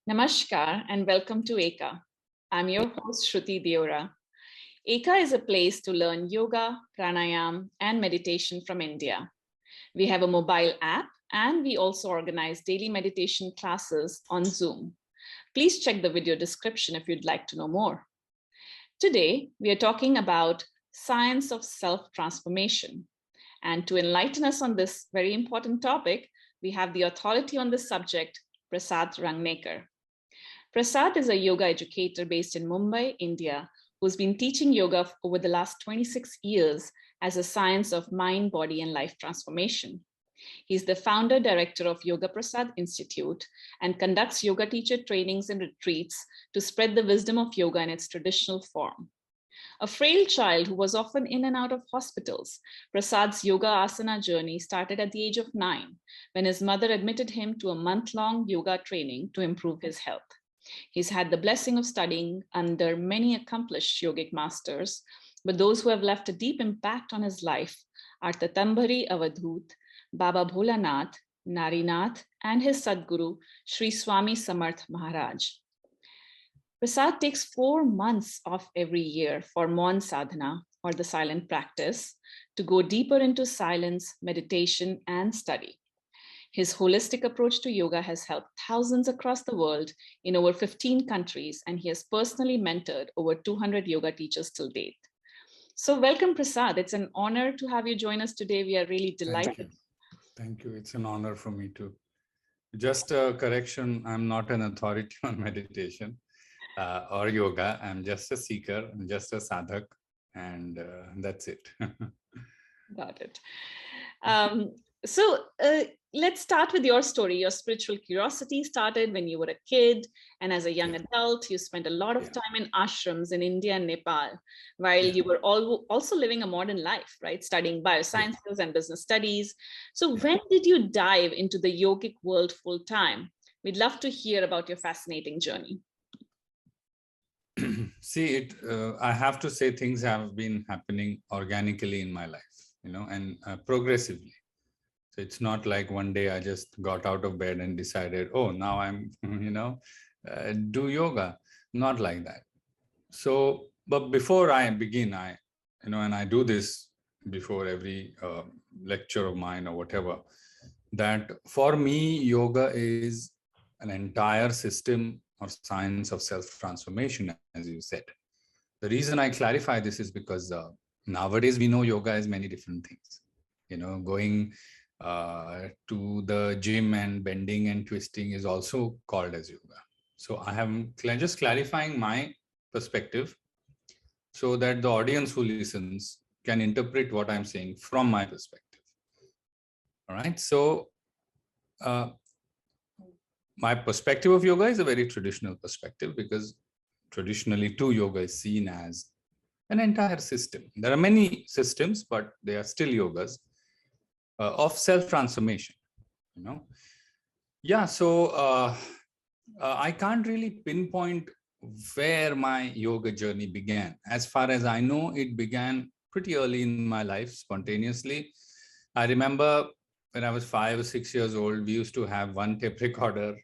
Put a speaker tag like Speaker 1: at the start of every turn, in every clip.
Speaker 1: Namaskar and welcome to Eka. I'm your host Shruti Deora. Eka is a place to learn yoga, pranayam, and meditation from India. We have a mobile app and we also organize daily meditation classes on Zoom. Please check the video description if you'd like to know more. Today, we are talking about science of self-transformation. And to enlighten us on this very important topic, we have the authority on this subject, Prasad Rangnekar. Prasad is a yoga educator based in Mumbai, India, who's been teaching yoga over the last 26 years as a science of mind, body, and life transformation. He's the founder director of Yoga Prasad Institute and conducts yoga teacher trainings and retreats to spread the wisdom of yoga in its traditional form. A frail child who was often in and out of hospitals, Prasad's yoga asana journey started at the age of 9, when his mother admitted him to a month-long yoga training to improve his health. He's had the blessing of studying under many accomplished yogic masters, but those who have left a deep impact on his life are Tatambari Avadhoot, Baba Bhola Nath, Nari Nath, and his Satguru, Shri Swami Samartha Maharaj. Prasad takes 4 months off every year for Mauna Sadhana, or the silent practice, to go deeper into silence, meditation, and study. His holistic approach to yoga has helped thousands across the world in over 15 countries, and he has personally mentored over 200 yoga teachers till date. So welcome, Prasad. It's an honor to have you join us today. We are really delighted.
Speaker 2: Thank you. It's an honor for me too. Just a correction, I'm not an authority on meditation or yoga. I'm just a seeker, I'm just a sadhak, and that's it.
Speaker 1: Got it. So let's start with your story. Your spiritual curiosity started when you were a kid, and as a young adult, you spent a lot of time in ashrams in India and Nepal, while you were also living a modern life, right? Studying biosciences and business studies. So when did you dive into the yogic world full time? We'd love to hear about your fascinating journey.
Speaker 2: See, I have to say things have been happening organically in my life, and progressively. So it's not like one day I just got out of bed and decided, oh, now I'm, do yoga. Not like that. So, but before I begin, and I do this before every lecture of mine or whatever, that for me, yoga is an entire system or science of self-transformation, as you said. The reason I clarify this is because nowadays we know yoga is many different things. Going to the gym and bending and twisting is also called as yoga. So I am just clarifying my perspective so that the audience who listens can interpret what I'm saying from my perspective. All right. So my perspective of yoga is a very traditional perspective, because traditionally too, yoga is seen as an entire system. There are many systems, but they are still yogas of self-transformation, So I can't really pinpoint where my yoga journey began. As far as I know, it began pretty early in my life, spontaneously. I remember when I was 5 or 6 years old, we used to have one tape recorder,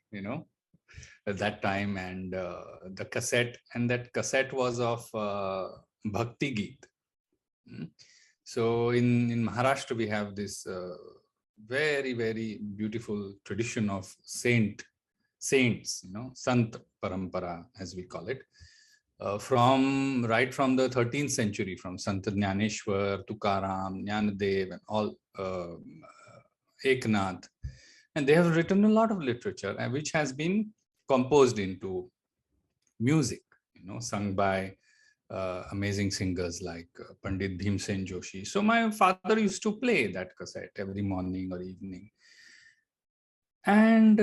Speaker 2: at that time, and the cassette, and that cassette was of Bhakti Geet. So in Maharashtra, we have this very, very beautiful tradition of saints, Sant Parampara, as we call it, right from the 13th century, from Sant Jnaneshwar, Tukaram, Jnanadev, and all Eknath. And they have written a lot of literature, which has been composed into music, sung by amazing singers like Pandit Bhimsen Joshi. So my father used to play that cassette every morning or evening. And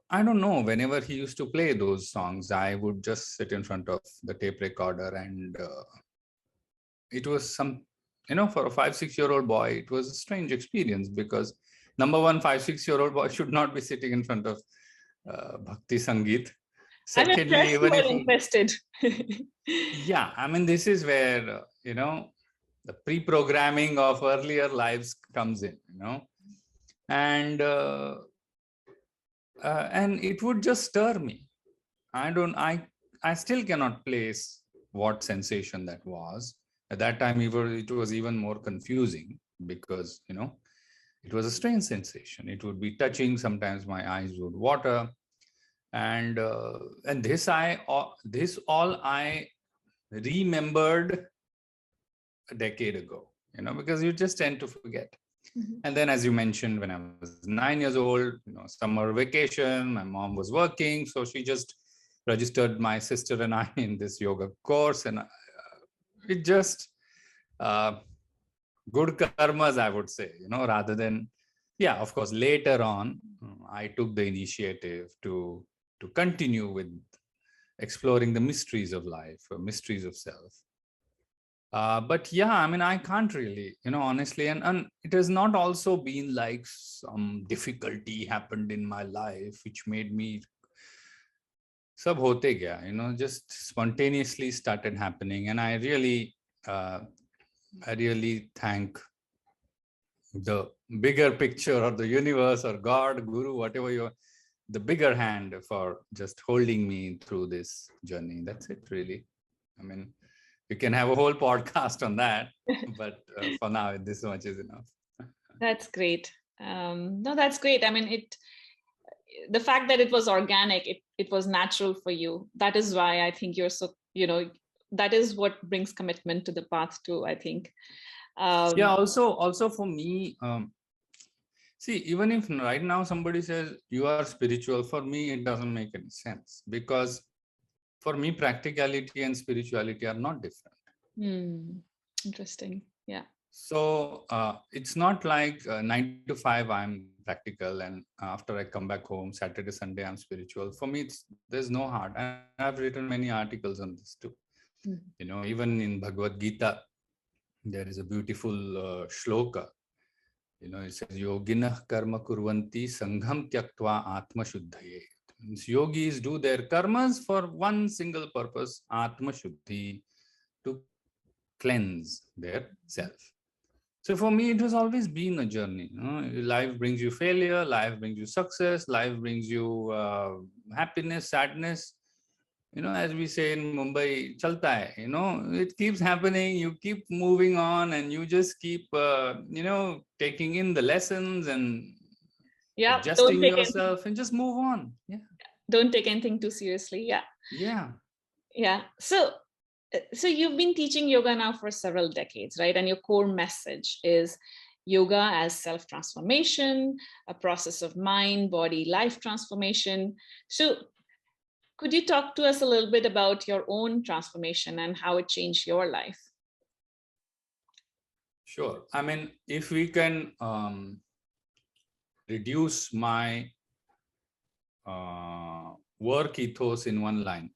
Speaker 2: I don't know, whenever he used to play those songs, I would just sit in front of the tape recorder, and it was some, for a 5-6-year-old boy, it was a strange experience, because number one, 5-6-year-old boy should not be sitting in front of Bhakti Sangeet.
Speaker 1: Secondly, even if interested.
Speaker 2: Yeah, I mean, this is where, the pre-programming of earlier lives comes in, and it would just stir me. I still cannot place what sensation that was. At that time, it was even more confusing because, it was a strange sensation. It would be touching. Sometimes my eyes would water, and this all I remembered a decade ago. Because you just tend to forget.
Speaker 1: Mhm.
Speaker 2: And then, as you mentioned, when I was 9 years old, summer vacation, my mom was working, so she just registered my sister and I in this yoga course, and it just uh, good karmas, I would say, rather than, yeah, of course, later on, I took the initiative to continue with exploring the mysteries of life, mysteries of self. But yeah, I mean, I can't really, honestly, and it has not also been like some difficulty happened in my life which made me sab hote gaya, just spontaneously started happening. And uh, I really thank the bigger picture or the universe or God, Guru, whatever the bigger hand for just holding me through this journey. That's it, really. I mean, we can have a whole podcast on that, but for now, this much is enough.
Speaker 1: That's great. No, that's great. I mean, the fact that it was organic, it was natural for you. That is why I think you're so, that is what brings commitment to the path too, I think.
Speaker 2: Yeah, also for me, see, even if right now somebody says you are spiritual, for me, it doesn't make any sense, because for me, practicality and spirituality are not different.
Speaker 1: Interesting. Yeah.
Speaker 2: So it's not like 9 to 5 I'm practical, and after I come back home Saturday Sunday I'm spiritual. For me, there's no hard. I've written many articles on this too. Even in Bhagavad Gita there is a beautiful shloka. It says yoginah karma kurvanti sangham tyaktva atma shuddhaye. Means yogis do their karmas for one single purpose, atma shuddhi, to cleanse their self. So for me, it has always been a journey. Life brings you failure, life brings you success, life brings you happiness, sadness. As we say in Mumbai, chalta hai. It keeps happening. You keep moving on, and you just keep, taking in the lessons and
Speaker 1: Yeah.
Speaker 2: adjusting yourself, and just move on. Yeah.
Speaker 1: Don't take anything too seriously. Yeah.
Speaker 2: Yeah.
Speaker 1: Yeah. So you've been teaching yoga now for several decades, right? And your core message is yoga as self-transformation, a process of mind, body, life transformation. So could you talk to us a little bit about your own transformation and how it changed your life?
Speaker 2: Sure. I mean, if we can reduce my work ethos in one line,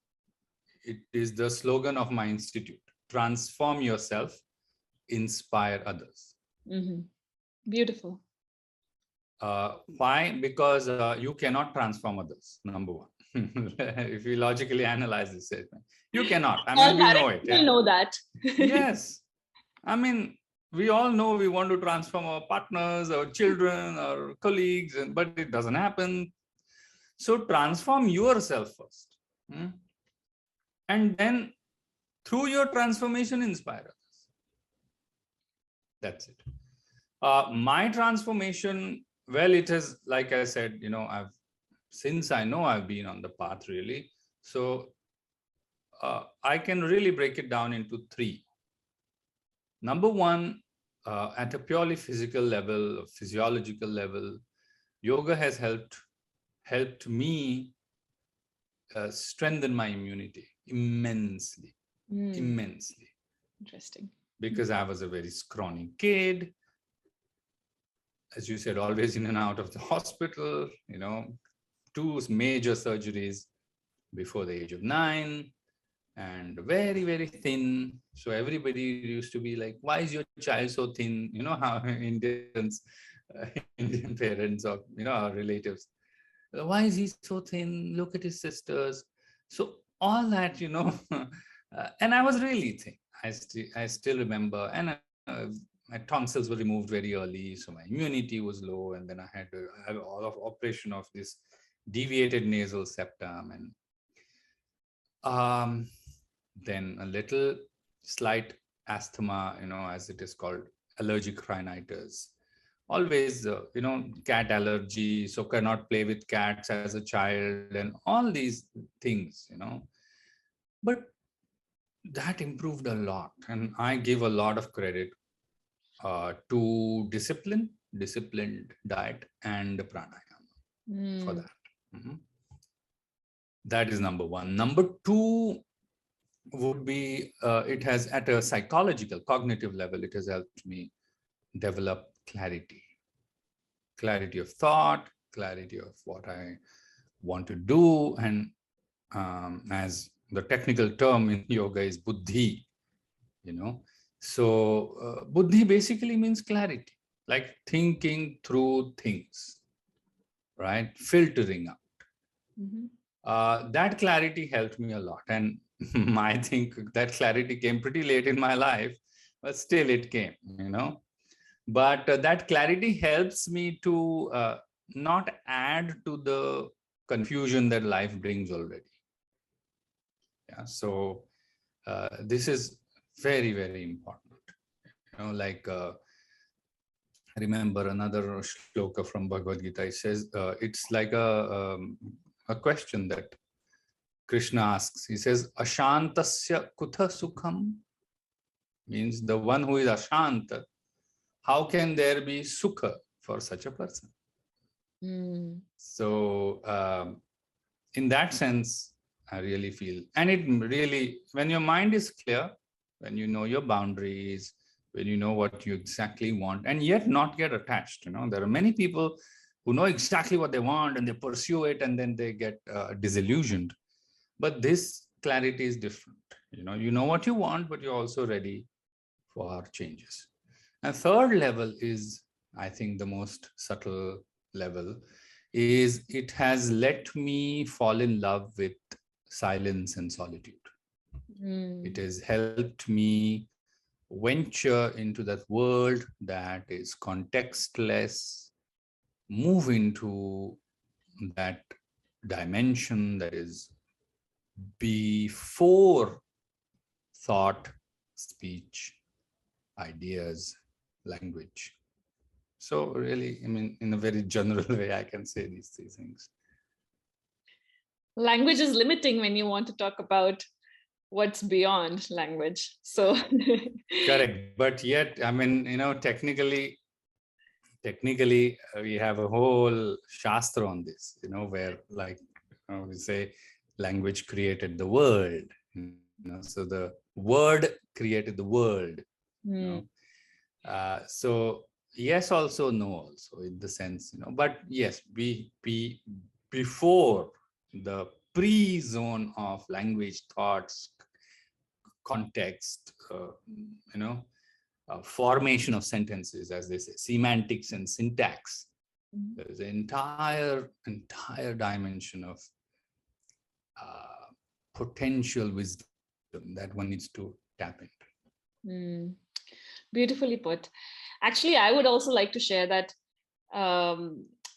Speaker 2: it is the slogan of my institute: transform yourself, inspire others.
Speaker 1: Mm-hmm. Beautiful.
Speaker 2: Why? Because you cannot transform others, number one. If you logically analyze this statement, you cannot. I mean, we know it.
Speaker 1: We know that.
Speaker 2: Yes. I mean, we all know we want to transform our partners, our children, our colleagues, but it doesn't happen. So transform yourself first. And then through your transformation, inspire others. That's it. My transformation, well, it is, like I said, since I know I've been on the path, really. So I can really break it down into three. Number one, at a purely physical level, physiological level, yoga has helped me strengthen my immunity immensely. Immensely.
Speaker 1: Interesting.
Speaker 2: Because I was a very scrawny kid, as you said, always in and out of the hospital, 2 major surgeries before the age of 9, and very, very thin. So everybody used to be like, why is your child so thin? You know how Indian parents, or, our relatives, why is he so thin? Look at his sisters. So all that, and I was really thin. I still remember, and my tonsils were removed very early, so my immunity was low, and then I had to have all of operation of this deviated nasal septum, and Then a little slight asthma, as it is called, allergic rhinitis. Always, cat allergy, so cannot play with cats as a child, and all these things. But that improved a lot, and I give a lot of credit to disciplined diet and pranayama for that. Mhm. That is number one. Number two would be it has, at a psychological, cognitive level, it has helped me develop clarity of thought, clarity of what I want to do, and as the technical term in yoga is buddhi. So buddhi basically means clarity, like thinking through things, right? Filtering out. That clarity helped me a lot, and I think that clarity came pretty late in my life, but still it came. But that clarity helps me to not add to the confusion that life brings already. Yeah. So this is very, very important. Like I remember another shloka from Bhagavad Gita. It says it's like a question that Krishna asks. He says, "Ashantasya kutha sukham," means the one who is ashanta. How can there be sukha for such a person? So in that sense, I really feel, and it really, when your mind is clear, when you know your boundaries, when you know what you exactly want, and yet not get attached. There are many people who know exactly what they want and they pursue it, and then they get disillusioned. But this clarity is different. You know what you want, but you're also ready for changes. And third level is, I think, the most subtle level, is it has let me fall in love with silence and solitude. It has helped me venture into that world that is contextless, move into that dimension that is before thought, speech, ideas, language. So really, in a very general way, I can say these three things.
Speaker 1: Language is limiting when you want to talk about what's beyond language. So
Speaker 2: correct. But yet, technically, we have a whole shastra on this, where, like, we say language created the world. So the word created the world. So yes, also no, also in the sense, but yes, before the pre-zone of language, thoughts, context, formation of sentences, as they say, semantics and syntax. There's an entire dimension of potential wisdom that one needs to tap into.
Speaker 1: Beautifully put. Actually, I would also like to share that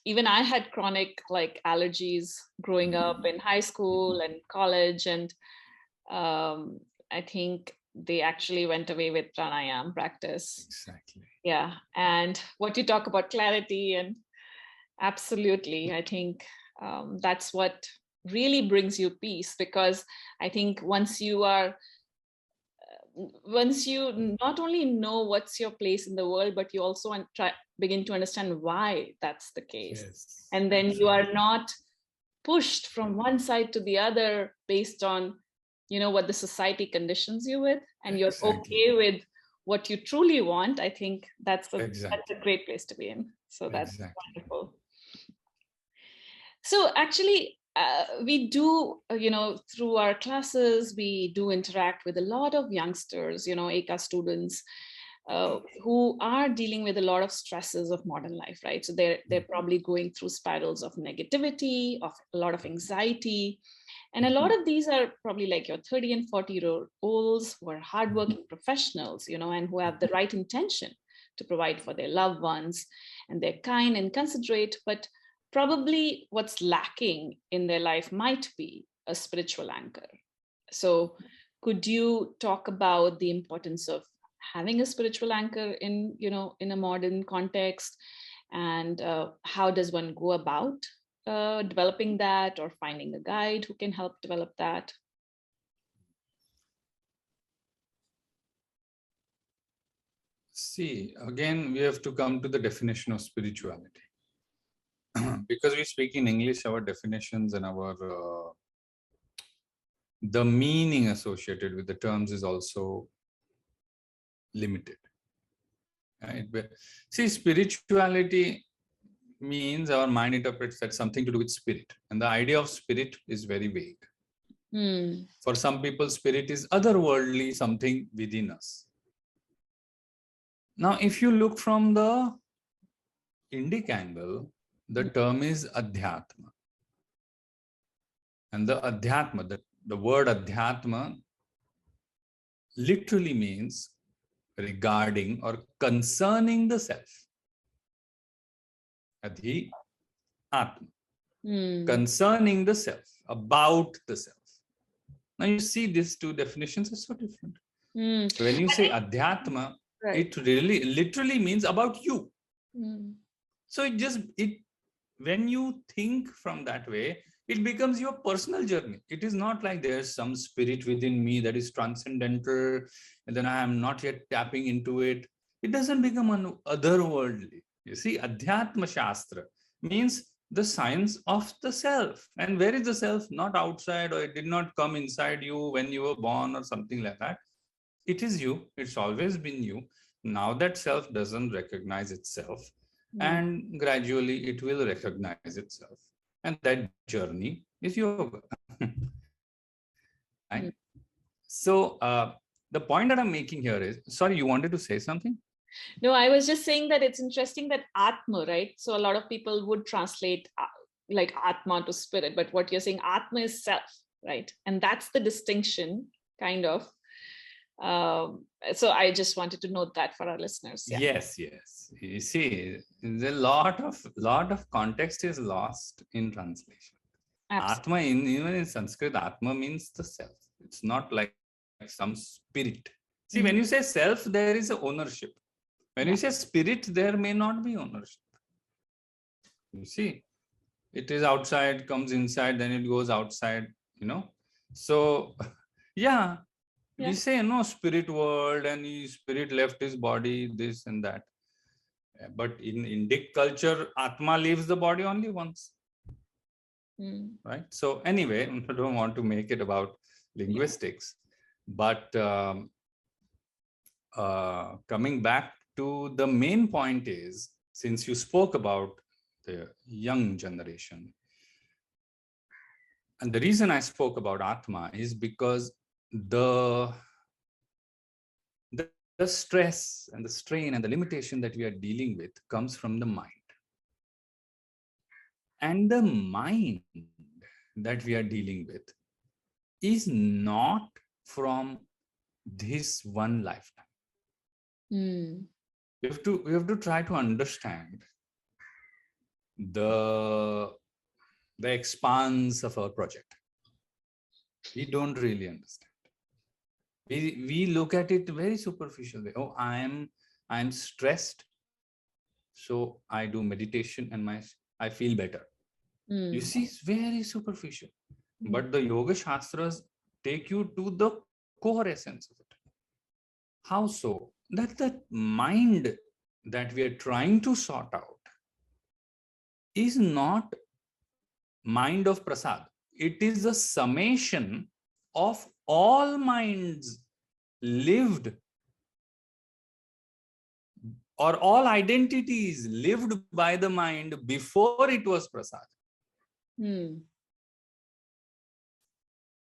Speaker 1: even I had chronic allergies growing up in high school and college, and I think they actually went away with pranayama practice.
Speaker 2: Exactly.
Speaker 1: Yeah. And what you talk about clarity, and absolutely, I think that's what really brings you peace, because I think once you not only know what's your place in the world, but you also begin to understand why that's the case. Yes, and then exactly. You are not pushed from one side to the other based on, what the society conditions you with, and you're exactly. Okay with what you truly want. I think that's a great place to be in. So that's exactly. Wonderful. So actually, we do, through our classes, we do interact with a lot of youngsters, Eka students, who are dealing with a lot of stresses of modern life, right? So they're probably going through spirals of negativity, of a lot of anxiety. And a lot of these are probably like your 30 and 40-year-olds who are hardworking professionals, and who have the right intention to provide for their loved ones, and they're kind and considerate, but probably what's lacking in their life might be a spiritual anchor, So could you talk about the importance of having a spiritual anchor in, in a modern context, and how does one go about developing that, or finding a guide who can help develop that?
Speaker 2: See, again, we have to come to the definition of spirituality. Because we speak in English, our definitions and our the meaning associated with the terms is also limited. Right? See, spirituality means our mind interprets that something to do with spirit, and the idea of spirit is very vague. For some people, spirit is otherworldly, something within us. Now, if you look from the Indic angle, the term is adhyatma. And the adhyatma, the word adhyatma literally means regarding or concerning the self. Adhi atma. Concerning the self, about the self. Now you see these two definitions are so different. When you say adhyatma, right, it really literally means about you. So when you think from that way, it becomes your personal journey. It is not like there's some spirit within me that is transcendental and then I am not yet tapping into it. It doesn't become otherworldly. You see, Adhyatma Shastra means the science of the self. And where is the self? Not outside, or it did not come inside you when you were born or something like that. It is you. It's always been you. Now that self doesn't recognize itself, and gradually it will recognize itself. And that journey is yoga. Right? So the point that I'm making here is, sorry, you wanted to say something?
Speaker 1: No, I was just saying that it's interesting that Atma, right? So a lot of people would translate like Atma to spirit, but what you're saying, Atma is self, right? And that's the distinction, kind of. So I just wanted to note that for our listeners.
Speaker 2: Yeah. Yes. You see, a lot of context is lost in translation. Absolutely. Atma, even in Sanskrit, Atma means the self. It's not like some spirit. See, when you say self, there is a ownership. When you say spirit, there may not be ownership. You see, it is outside, comes inside, then it goes outside, So, yeah. We say, no, spirit world, and spirit left his body, this and that. But in Indic culture, Atma leaves the body only once. Right? So anyway, I don't want to make it about linguistics, but coming back to the main point is, since you spoke about the young generation, and the reason I spoke about Atma is because the stress and the strain and the limitation that we are dealing with comes from the mind. And the mind that we are dealing with is not from this one lifetime. We have to try to understand the expanse of our project. We don't really understand. We look at it very superficially. Oh, I am stressed, so I do meditation and I feel better. You see, it's very superficial. But the Yoga Shastras take you to the core essence of it. How so? That mind that we are trying to sort out is not mind of Prasad. It is a summation of all minds lived, or all identities lived by the mind before it was Prasad.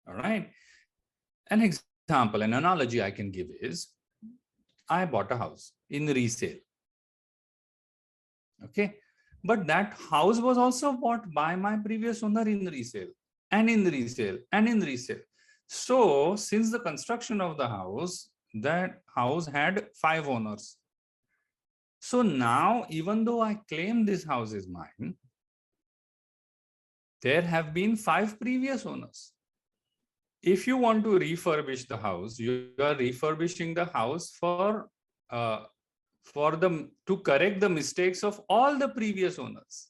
Speaker 2: All right. An example, an analogy I can give is, I bought a house in resale. Okay. But that house was also bought by my previous owner in resale, and in resale, and in resale. So since the construction of the house, that house had 5 owners. So now, even though I claim this house is mine, there have been 5 previous owners. if you want to refurbish the house, you are refurbishing the house uh, for to correct the mistakes of all the previous owners,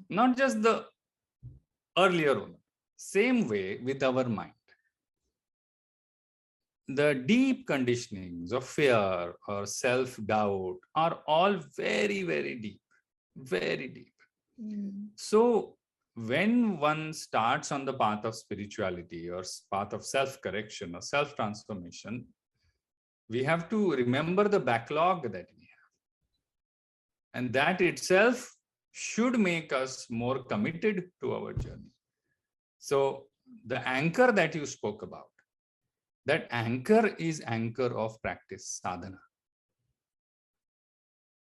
Speaker 2: not just the earlier owner. Same way with our mind. The deep conditionings of fear or self-doubt are all very, very deep, very deep. So when one starts on the path of spirituality or path of self-correction or self-transformation, we have to remember the backlog that we have. And that itself should make us more committed to our journey. So the anchor that you spoke about, that anchor is anchor of practice, sadhana.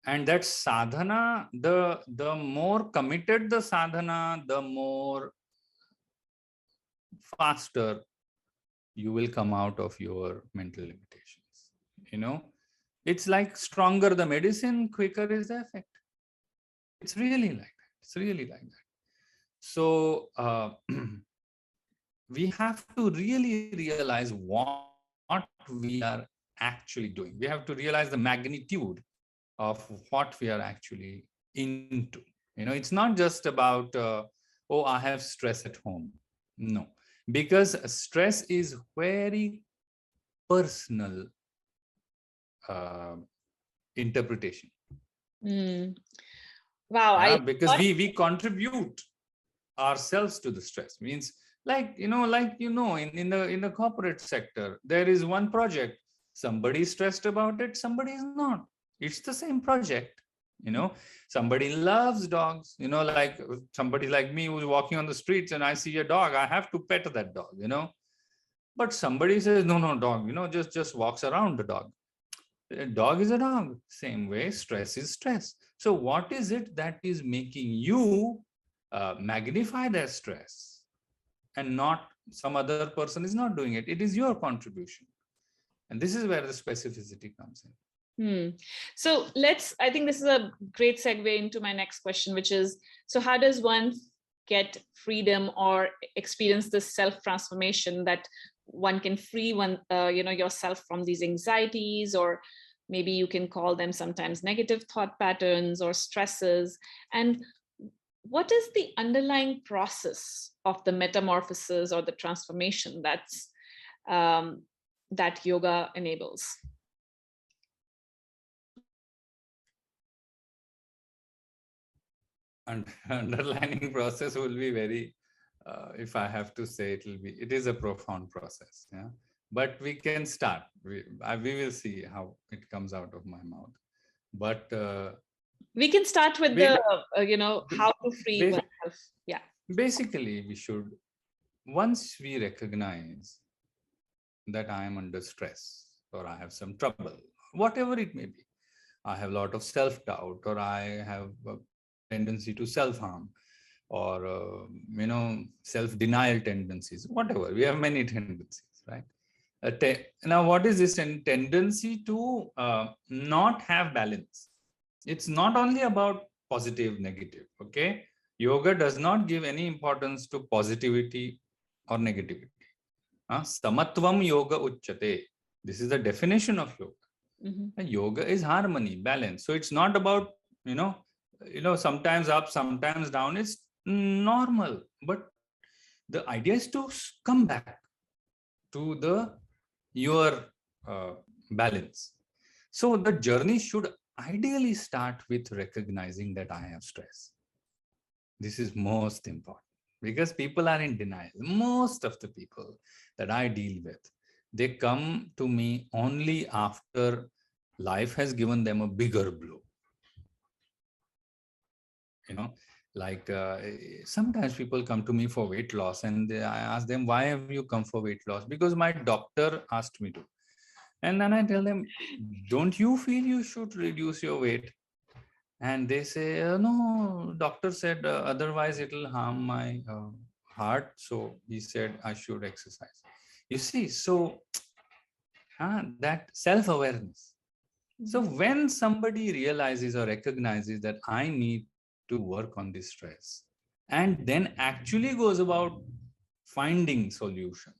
Speaker 2: And that sadhana, the more committed the sadhana, the more faster you will come out of your mental limitations. You know, it's like stronger the medicine, quicker is the effect. It's really like that. It's really like that. So we have to really realize what we are actually doing. We have to realize the magnitude of what we are actually into. You know, it's not just about, oh, I have stress at home. No, because stress is very personal interpretation.
Speaker 1: Wow.
Speaker 2: Because we contribute ourselves to the stress. Means in the corporate sector, there is one project. Somebody is stressed about it, somebody is not. It's the same project. Somebody loves dogs, like somebody like me who's walking on the streets and I see a dog, I have to pet that dog, but somebody says, no, dog, just walks around the dog. A dog is a dog. Same way, stress is stress. So what is it that is making you magnify that stress and not some other person is not doing it? It is your contribution. And this is where the specificity comes in.
Speaker 1: So I think this is a great segue into my next question, which is, so how does one get freedom or experience this self-transformation that one can free yourself from these anxieties, or maybe you can call them sometimes negative thought patterns or stresses? And what is the underlying process of the metamorphosis or the transformation that yoga enables?
Speaker 2: And underlying process will be very, if I have to say, it is a profound process. Yeah, but we can start. We will see how it comes out of my mouth. But
Speaker 1: we can start with how to free oneself. Yeah.
Speaker 2: Basically, we should, once we recognize that I am under stress or I have some trouble, whatever it may be, I have a lot of self-doubt, or I have a tendency to self-harm, or self-denial tendencies, whatever. We have many tendencies, right? Now, what is this tendency to not have balance? It's not only about positive, negative, okay? Yoga does not give any importance to positivity or negativity. Samatvam yoga uchyate. This is the definition of yoga. Yoga is harmony, balance. So it's not about, sometimes up, sometimes down. It's normal. But the idea is to come back to your balance. So the journey should ideally start with recognizing that I have stress. This is most important because people are in denial. Most of the people that I deal with, they come to me only after life has given them a bigger blow. Sometimes people come to me for weight loss and I ask them, why have you come for weight loss? Because my doctor asked me to. And then I tell them, don't you feel you should reduce your weight? And they say, no, doctor said otherwise it will harm my heart. So he said I should exercise. You see, so that self-awareness. So when somebody realizes or recognizes that I need to work on this stress and then actually goes about finding solution,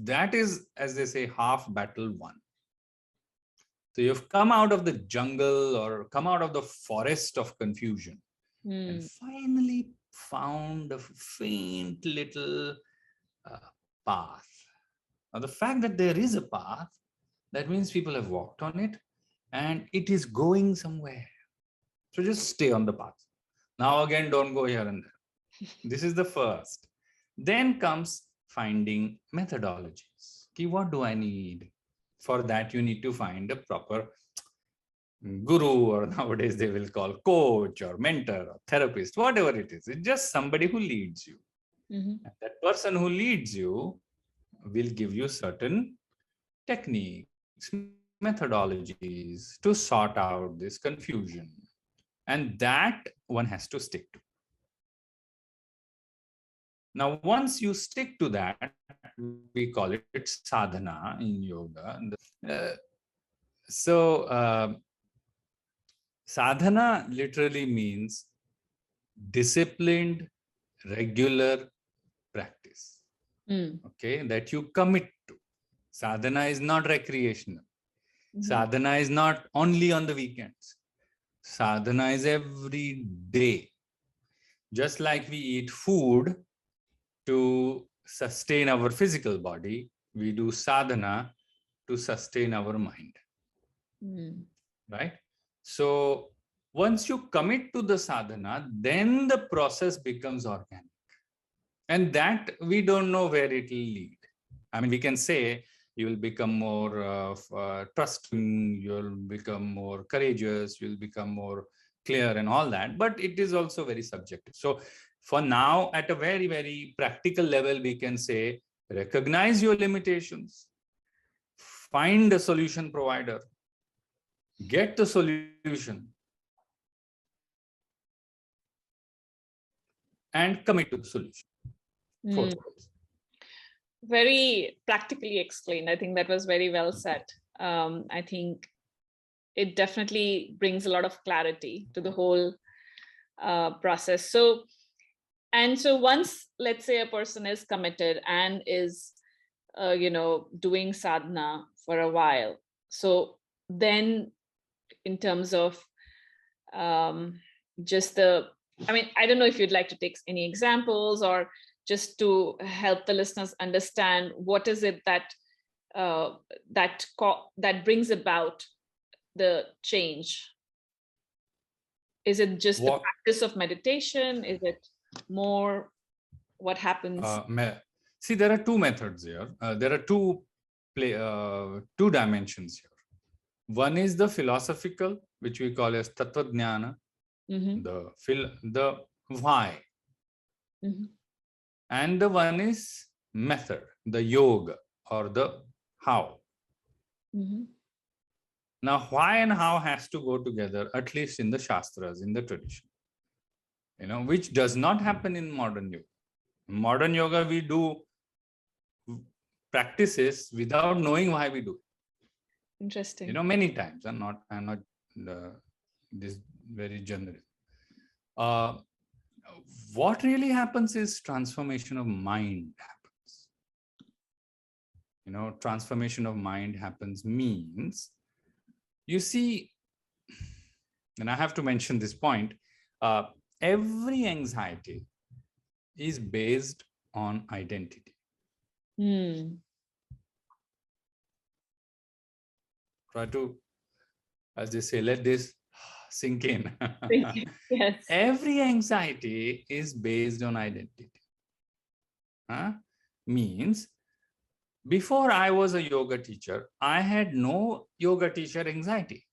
Speaker 2: that is, as they say, half battle won. So you've come out of the jungle or come out of the forest of confusion and finally found a faint little path. Now, the fact that there is a path, that means people have walked on it and it is going somewhere. So just stay on the path. Now again, don't go here and there. This is the first. Then comes finding methodologies. Okay, what do I need? For that, you need to find a proper guru, or nowadays they will call coach or mentor or therapist, whatever it is. It's just somebody who leads you. And that person who leads you will give you certain techniques, methodologies to sort out this confusion. And that one has to stick to. Now, once you stick to that, we call it sadhana in yoga. Sadhana literally means disciplined, regular practice. Okay, that you commit to. Sadhana is not recreational. Sadhana is not only on the weekends. Sadhana is every day. Just like we eat food to sustain our physical body, we do sadhana to sustain our mind. Right? So once you commit to the sadhana, then the process becomes organic. And that we don't know where it will lead. I mean, we can say you will become more trusting, you'll become more courageous, you'll become more clear and all that, but it is also very subjective. So for now, at a very, very practical level, we can say, recognize your limitations, find a solution provider, get the solution, and commit to the solution.
Speaker 1: Very practically explained. I think that was very well said. I think it definitely brings a lot of clarity to the whole process. So once, let's say, a person is committed and is, doing sadhana for a while. So then, in terms of I don't know if you'd like to take any examples, or just to help the listeners understand what is it that that brings about the change. Is it just the practice of meditation? Is it more what happens?
Speaker 2: See, there are two methods here. There are two dimensions here. One is the philosophical, which we call as tattva jnana, the why. And the one is method, the yoga, or the how. Now, why and how has to go together, at least in the Shastras, in the tradition, which does not happen in modern yoga. In modern yoga, we do practices without knowing why we do it.
Speaker 1: Interesting.
Speaker 2: Many times. I'm not this very general. What really happens is transformation of mind happens. Transformation of mind happens means, you see, and I have to mention this point, every anxiety is based on identity. Try to, as they say, let this sink in.
Speaker 1: Yes.
Speaker 2: Every anxiety is based on identity. Means, before I was a yoga teacher, I had no yoga teacher anxiety.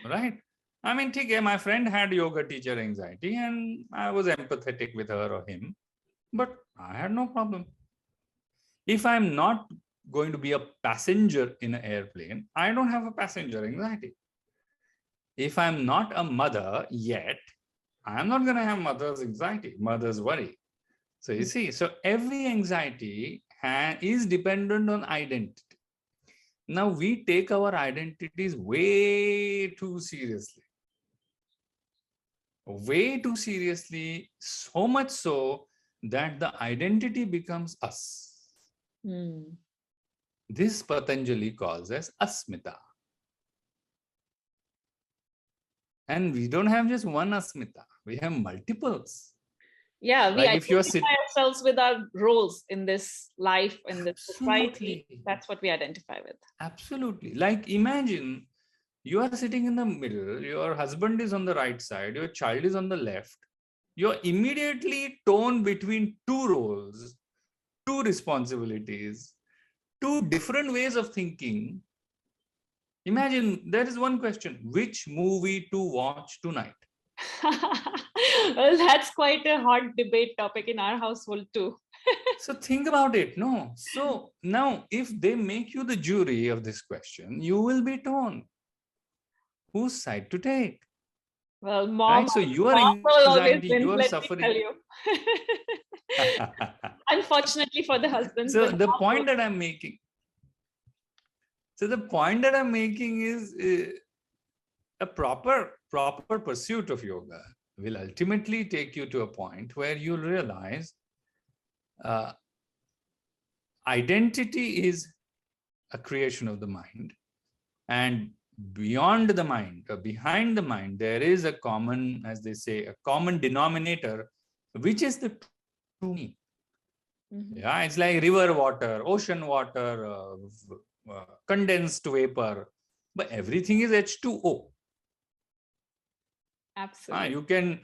Speaker 2: Right? I mean, my friend had yoga teacher anxiety and I was empathetic with her or him, but I had no problem. If I'm not going to be a passenger in an airplane, I don't have a passenger anxiety. If I'm not a mother yet, I'm not going to have mother's anxiety, mother's worry. So you see, so every anxiety is dependent on identity. Now we take our identities way too seriously. Way too seriously, so much so that the identity becomes us.
Speaker 1: Hmm.
Speaker 2: This Patanjali calls as asmita. And we don't have just one asmita, we have multiples.
Speaker 1: Yeah, we
Speaker 2: Like if you're
Speaker 1: identify ourselves with our roles in this life, in this society.
Speaker 2: Absolutely.
Speaker 1: That's what we identify with.
Speaker 2: Absolutely. Like imagine you are sitting in the middle, your husband is on the right side, your child is on the left. You're immediately torn between two roles, two responsibilities, two different ways of thinking. Imagine there is one question: which movie to watch tonight?
Speaker 1: Well, that's quite a hot debate topic in our household too.
Speaker 2: So think about it. No. So now, if they make you the jury of this question, you will be torn. Whose side to take?
Speaker 1: Well,
Speaker 2: Right? So your
Speaker 1: mom will always
Speaker 2: anxiety,
Speaker 1: win,
Speaker 2: your
Speaker 1: let me tell
Speaker 2: suffering.
Speaker 1: you. Unfortunately for the husbands,
Speaker 2: So
Speaker 1: but
Speaker 2: the
Speaker 1: mom
Speaker 2: point that I'm making. So the point that I'm making is a proper pursuit of yoga will ultimately take you to a point where you'll realize uh, identity is a creation of the mind, and beyond the mind or behind the mind there is a common, as they say, a common denominator, which is the true me. Yeah, it's like river water, ocean water, condensed vapor, but everything is H2O.
Speaker 1: Absolutely.
Speaker 2: You can,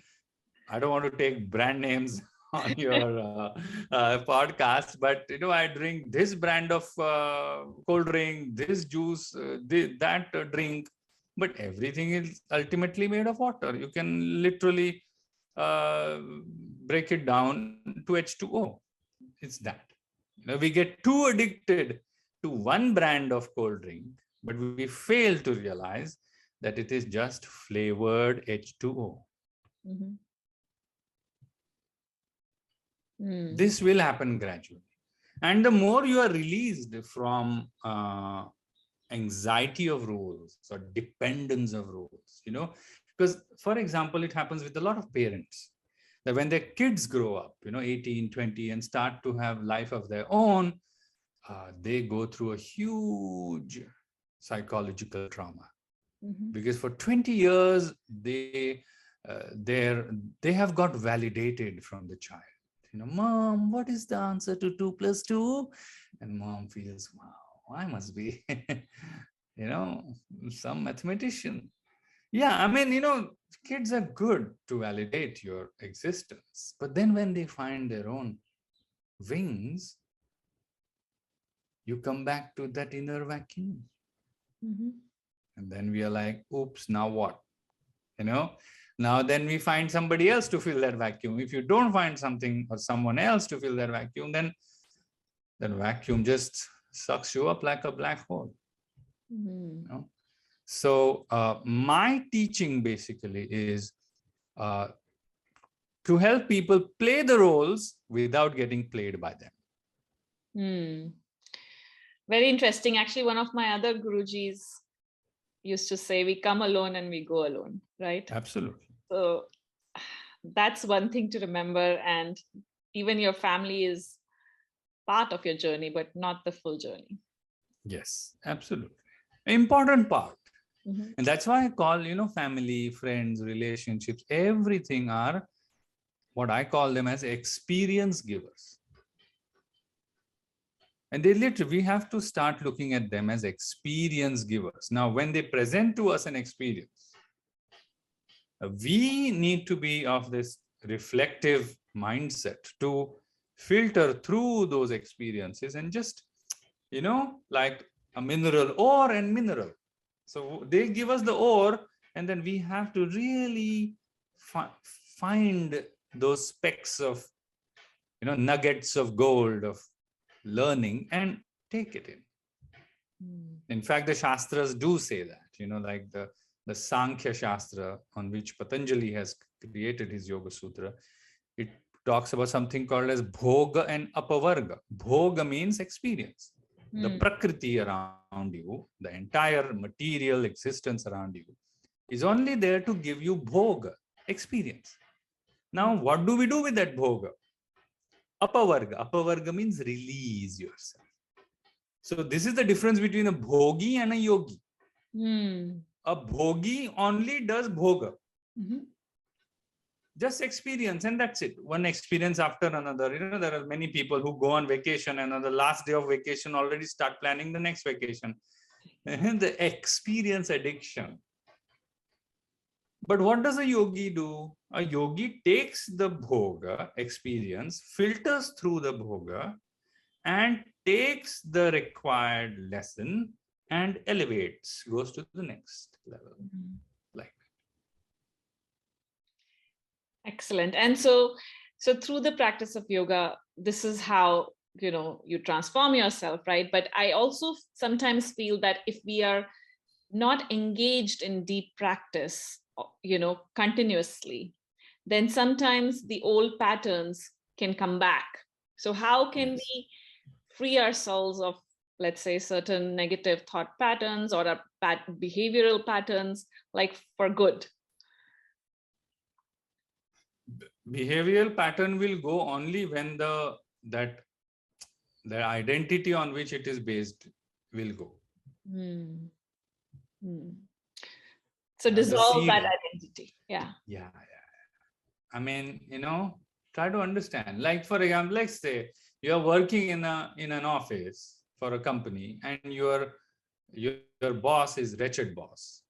Speaker 2: I don't want to take brand names on your podcast, but I drink this brand of cold drink, this juice, that drink, but everything is ultimately made of water. You can literally break it down to H2O. It's that. We get too addicted to one brand of cold drink, but we fail to realize that it is just flavored H2O. This will happen gradually. And the more you are released from anxiety of rules or dependence of rules, because, for example, it happens with a lot of parents that when their kids grow up, 18, 20, and start to have life of their own, they go through a huge psychological trauma. Because for 20 years, they have got validated from the child. Mom, what is the answer to 2 + 2? And mom feels, wow, I must be, some mathematician. Yeah, I mean, kids are good to validate your existence. But then when they find their own wings, you come back to that inner vacuum. And then we are like, oops, now what? Now then we find somebody else to fill that vacuum. If you don't find something or someone else to fill that vacuum, then that vacuum just sucks you up like a black hole. So my teaching basically is to help people play the roles without getting played by them.
Speaker 1: Very interesting. Actually, one of my other Gurujis used to say, we come alone and we go alone, right?
Speaker 2: Absolutely.
Speaker 1: So that's one thing to remember. And even your family is part of your journey, but not the full journey.
Speaker 2: Yes, absolutely. Important part. And that's why I call, family, friends, relationships, everything are what I call them as experience givers. And we have to start looking at them as experience givers. Now, when they present to us an experience, we need to be of this reflective mindset to filter through those experiences and just, like a mineral, ore and mineral. So they give us the ore, and then we have to really find those specks of, nuggets of gold of learning and take it in. In fact, the Shastras do say that, like the Sankhya Shastra, on which Patanjali has created his Yoga Sutra, it talks about something called as Bhoga and Apavarga. Bhoga means experience. The Prakriti around you, the entire material existence around you, is only there to give you Bhoga, experience. Now, what do we do with that Bhoga? Apavarga. Apavarga means release yourself. So this is the difference between a bhogi and a yogi.
Speaker 1: Hmm.
Speaker 2: A bhogi only does bhoga.
Speaker 1: Mm-hmm.
Speaker 2: Just experience, and that's it. One experience after another. There are many people who go on vacation and on the last day of vacation already start planning the next vacation. The experience addiction. But what does a yogi do? A yogi takes the bhoga experience, filters through the bhoga, and takes the required lesson and elevates, goes to the next level. Like
Speaker 1: Excellent. And so through the practice of yoga, this is how, you transform yourself, right? But I also sometimes feel that if we are not engaged in deep practice, continuously, then sometimes the old patterns can come back. So how can we free ourselves of, let's say, certain negative thought patterns or behavioral patterns, like for good?
Speaker 2: behavioral pattern will go only when the identity on which it is based will go.
Speaker 1: So dissolve
Speaker 2: seed,
Speaker 1: that identity. Yeah.
Speaker 2: I mean, try to understand. Like, for example, let's say you are working in an office for a company, and your boss is wretched boss.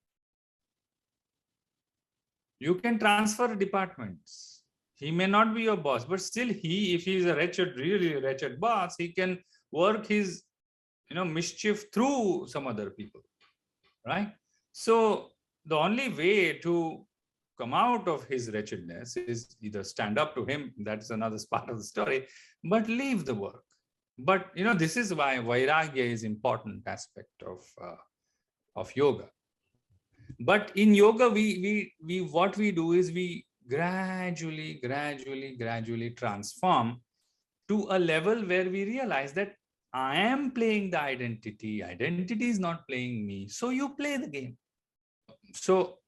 Speaker 2: You can transfer departments. He may not be your boss, but still if he is a really wretched boss, he can work his mischief through some other people, right? So the only way to come out of his wretchedness is either stand up to him, that's another part of the story, but leave the work. But this is why vairagya is important aspect of yoga. But in yoga, we what we do is we gradually transform to a level where we realize that I am playing the identity is not playing me, so you play the game. So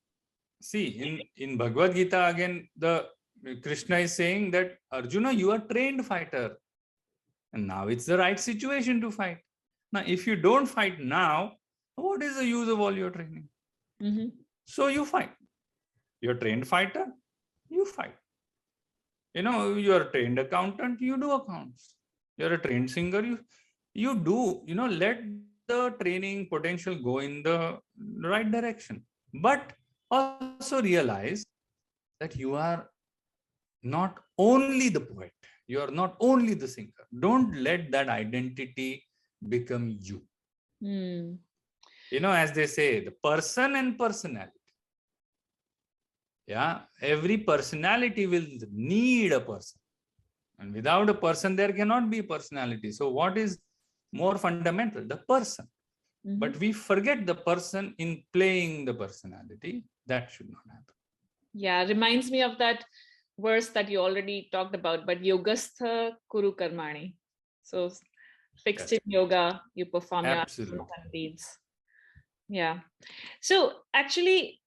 Speaker 2: see, in Bhagavad Gita, again, the Krishna is saying that, Arjuna, you are trained fighter, and now it's the right situation to fight. Now, if you don't fight now, what is the use of all your training? So you fight. You're a trained fighter, you fight. You're a trained accountant, you do accounts. You're a trained singer, you do, let the training potential go in the right direction. But also realize that you are not only the poet, you are not only the singer. Don't let that identity become you. As they say, the person and personality. Yeah, every personality will need a person. And without a person, there cannot be personality. So what is more fundamental? The person. But we forget the person in playing the personality. That should not happen.
Speaker 1: Yeah, reminds me of that verse that you already talked about, but yogastha kuru karmani. So fixed in yoga, you perform your deeds. Yeah. So actually,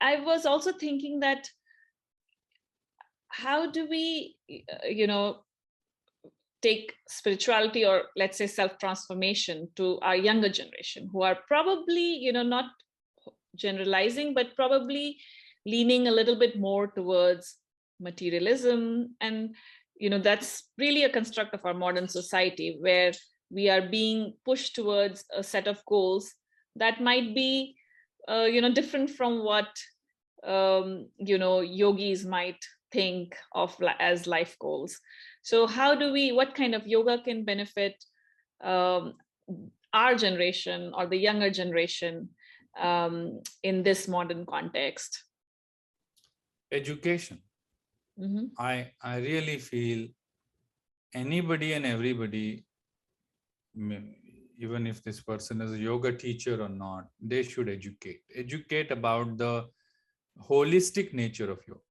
Speaker 1: I was also thinking that how do we, take spirituality, or let's say self-transformation, to our younger generation, who are probably, not generalizing, but probably leaning a little bit more towards materialism. And, that's really a construct of our modern society, where we are being pushed towards a set of goals that might be, different from what, yogis might think of as life goals. So what kind of yoga can benefit our generation or the younger generation in this modern context?
Speaker 2: Education. I really feel anybody and everybody, even if this person is a yoga teacher or not, they should educate about the holistic nature of yoga.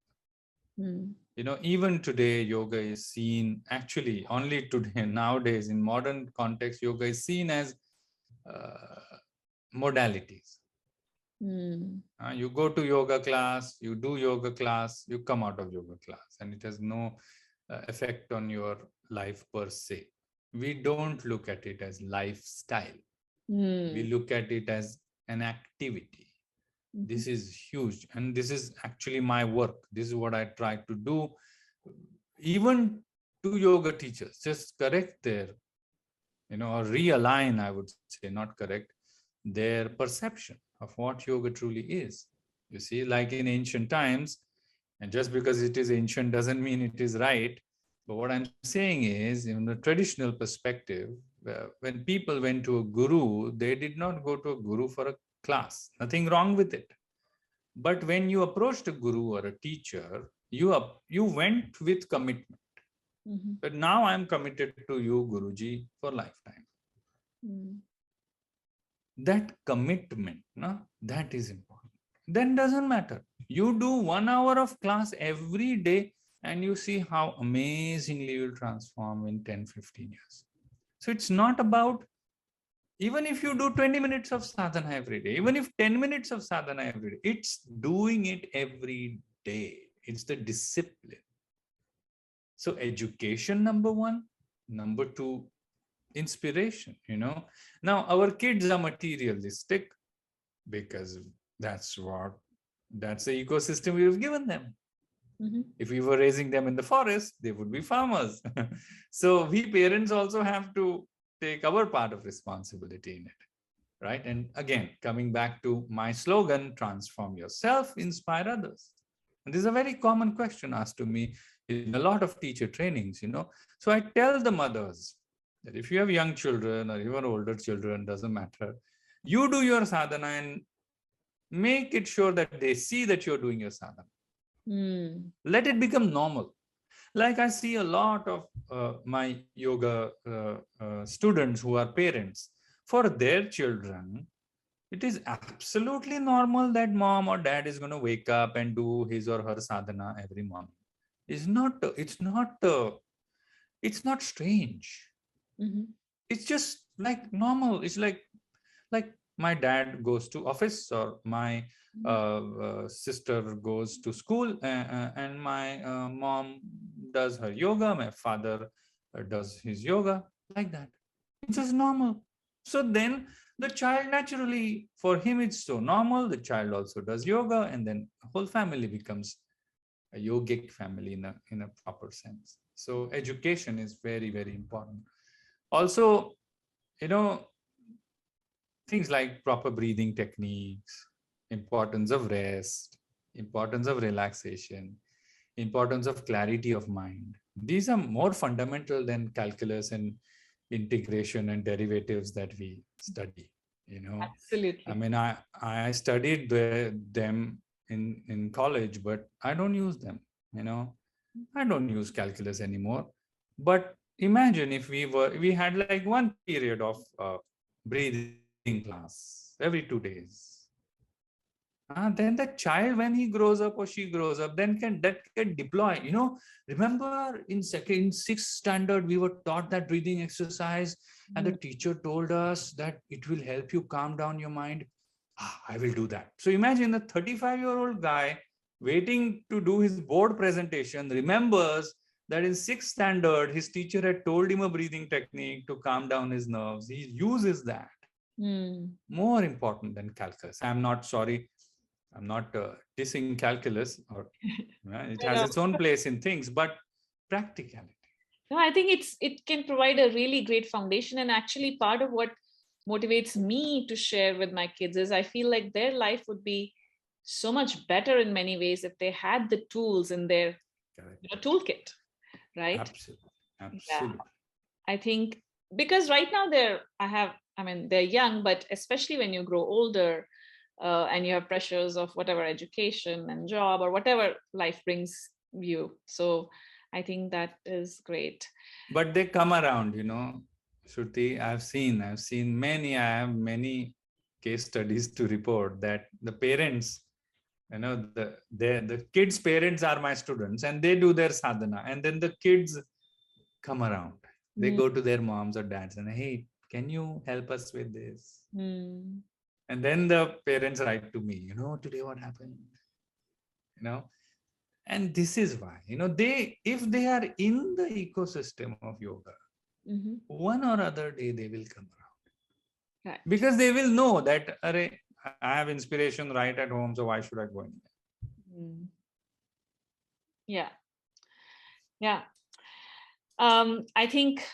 Speaker 2: Even today, yoga is seen, actually only today, nowadays, in modern context, yoga is seen as modalities. You go to yoga class, you do yoga class, you come out of yoga class, and it has no effect on your life per se. we don't look at it as lifestyle. We
Speaker 1: Mm.
Speaker 2: look at it as an activity.
Speaker 1: Mhm.
Speaker 2: This is huge. And this is actually my work. This is what I try to do. Even to yoga teachers, just correct their, or realign, I would say, not correct, their perception of what yoga truly is. You see, like in ancient times, and just because it is ancient doesn't mean it is right. But what I'm saying is, in the traditional perspective, when people went to a guru, they did not go to a guru for a class. Nothing wrong with it. But when you approached a guru or a teacher, you went with commitment.
Speaker 1: Mhm.
Speaker 2: But now I'm committed to you, Guruji, for lifetime.
Speaker 1: Mm.
Speaker 2: That commitment, no, that is important. Then doesn't matter. You do 1 hour of class every day and you see how amazingly you'll transform in 10, 15 years. So it's not about, even if you do 20 minutes of sadhana every day, even if 10 minutes of sadhana every day, it's doing it every day. It's the discipline. So education, number one. Number two, inspiration. Now our kids are materialistic because that's the ecosystem we've given them.
Speaker 1: Mhm.
Speaker 2: If we were raising them in the forest, they would be farmers. So we parents also have to take our part of responsibility in it, right? And again, coming back to my slogan, transform yourself, inspire others. And this is a very common question asked to me in a lot of teacher trainings. So I tell the mothers that if you have young children or even older children, doesn't matter, you do your sadhana and make it sure that they see that you're doing your sadhana.
Speaker 1: Mm.
Speaker 2: Let it become normal. Like I see a lot of my yoga students who are parents. For their children, it is absolutely normal that mom or dad is going to wake up and do his or her sadhana every morning. It's not strange.
Speaker 1: Mhm.
Speaker 2: It's just like normal. It's like my dad goes to office, or my
Speaker 1: Mhm.
Speaker 2: sister goes to school, and my mom does her yoga, my father does his yoga, like that. It's just normal. So then the child, naturally, for him it's so normal, the child also does yoga, and then the whole family becomes a yogic family in a proper sense. So education is very, very important. Also, you know things like proper breathing techniques, importance of rest, importance of relaxation, importance of clarity of mind. These are more fundamental than calculus and integration and derivatives that we study. I
Speaker 1: Absolutely.
Speaker 2: mean, I studied them in college, but I don't use them. You know, I don't use calculus anymore. But imagine if we had like one period of breathing class every 2 days. Then the child, when he grows up or she grows up, then can deploy. Remember in sixth standard, we were taught that breathing exercise, and the
Speaker 1: Mm.
Speaker 2: teacher told us that it will help you calm down your mind. I will do that. So imagine the 35-year-old guy waiting to do his board presentation remembers that in sixth standard, his teacher had told him a breathing technique to calm down his nerves. He uses that.
Speaker 1: Mm.
Speaker 2: More important than calculus. I'm not sorry. I'm not dissing calculus, or it
Speaker 1: You
Speaker 2: has
Speaker 1: know,
Speaker 2: its own place in things, but practicality.
Speaker 1: no, I think it can provide a really great foundation. And actually, part of what motivates me to share with my kids is I feel like their life would be so much better in many ways if they had the tools in their
Speaker 2: Correct.
Speaker 1: toolkit, right?
Speaker 2: Absolutely.
Speaker 1: Yeah,
Speaker 2: Absolutely.
Speaker 1: I think because right now I mean, they're young, but especially when you grow older, and you have pressures of whatever education and job or whatever life brings you. So I think that is great.
Speaker 2: But they come around. Shruti, I've seen many, I have many case studies to report that the parents, the kids' parents are my students, and they do their sadhana, and then the kids come around. They
Speaker 1: Mm.
Speaker 2: go to their moms or dads and, hey, can you help us with this?
Speaker 1: Mm.
Speaker 2: And then the parents write to me, today what happened? You know, and this is why, they if they are in the ecosystem of yoga, one or other day they will come around.
Speaker 1: Right.
Speaker 2: Because they will know that, Array, I have inspiration right at home, so why should I go in there?
Speaker 1: Yeah. Yeah. I think,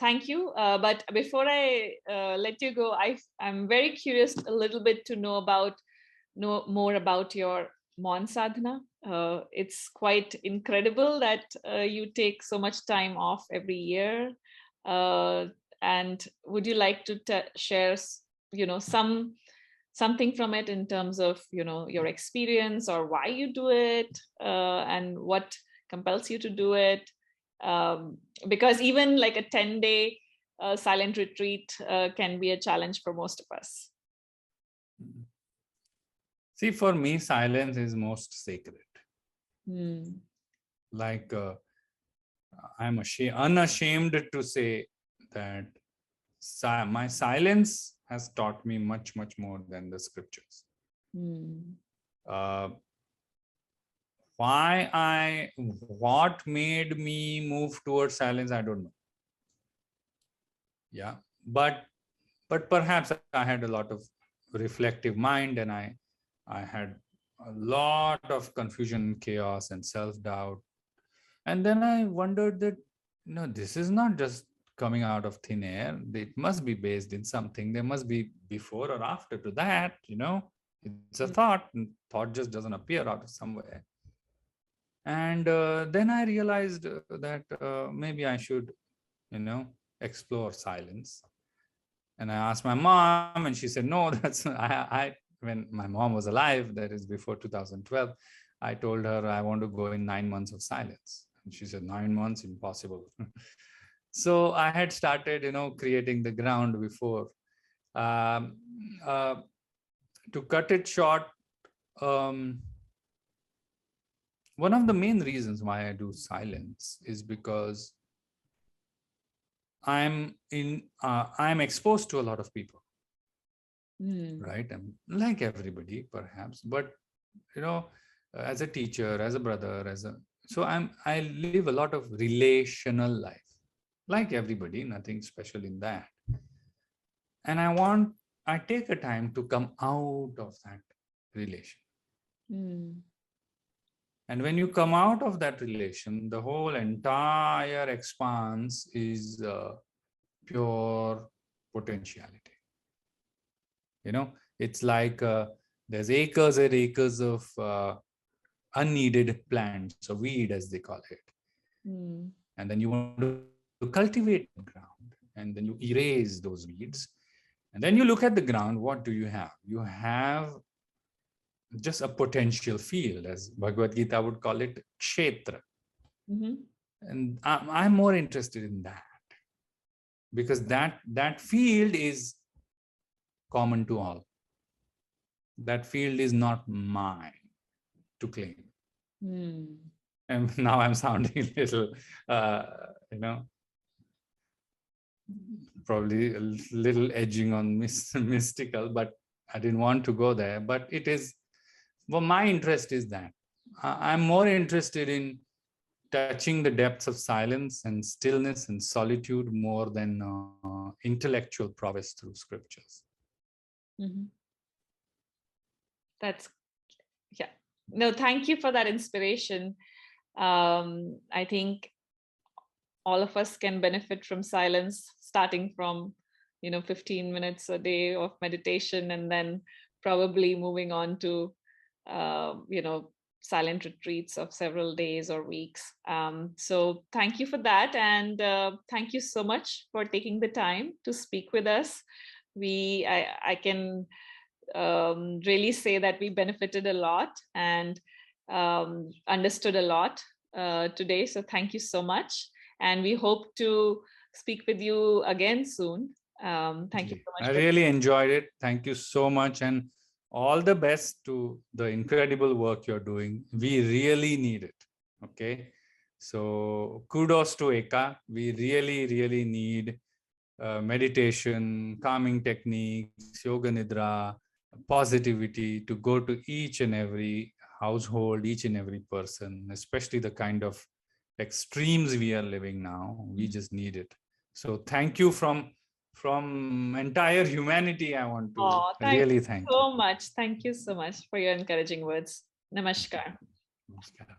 Speaker 1: thank you. But before I let you go, I'm very curious a little bit to know more about your Mauna Sadhana. It's quite incredible that you take so much time off every year. And would you like to share, something from it in terms of, your experience or why you do it, and what compels you to do it? Because even like a 10-day silent retreat can be a challenge for most of us.
Speaker 2: See, for me, silence is most sacred. Like, I'm unashamed to say that my silence has taught me much, much more than the scriptures. What made me move towards silence, I don't know. Yeah, but perhaps I had a lot of reflective mind, and I had a lot of confusion, chaos, and self-doubt. And then I wondered that, this is not just coming out of thin air. It must be based in something. There must be before or after to that, It's a thought, and thought just doesn't appear out of somewhere. And then I realized that maybe I should, explore silence. And I asked my mom, and she said, no, that's when my mom was alive, that is before 2012, I told her I want to go in 9 months of silence. And she said, 9 months, impossible. So I had started, creating the ground before. To cut it short, one of the main reasons why I do silence is because I'm exposed to a lot of people, right? I'm like everybody, perhaps, but as a teacher, as a brother, so I live a lot of relational life, like everybody, nothing special in that. And I take a time to come out of that relation. And when you come out of that relation, the whole entire expanse is pure potentiality. It's like there's acres and acres of unneeded plants, or weed as they call it. And then you want to cultivate the ground, and then you erase those weeds. And then you look at the ground, what do you have? You have just a potential field, as Bhagavad Gita would call it, kshetra. And I'm more interested in that, because that field is common to all. That field is not mine to claim. And now I'm sounding a little, probably a little edging on mystical, but I didn't want to go there. But it is, well, my interest is that. I'm more interested in touching the depths of silence and stillness and solitude more than intellectual prowess through scriptures.
Speaker 1: That's, yeah. No, thank you for that inspiration. I think all of us can benefit from silence, starting from 15 minutes a day of meditation, and then probably moving on to silent retreats of several days or weeks. So thank you for that, and thank you so much for taking the time to speak with us. I can really say that we benefited a lot and understood a lot today. So thank you so much. And we hope to speak with you again soon. Thank you so much.
Speaker 2: I really enjoyed it. Thank you so much. And all the best to the incredible work you're doing. We really need it. Okay. So kudos to Eka. We really, really need meditation, calming techniques, yoga nidra, positivity to go to each and every household, each and every person, especially the kind of extremes we are living now. We just need it. So thank you from entire humanity. I want to really thank you
Speaker 1: so much. Thank you so much for your encouraging words. Namaskar.
Speaker 2: Namaskar.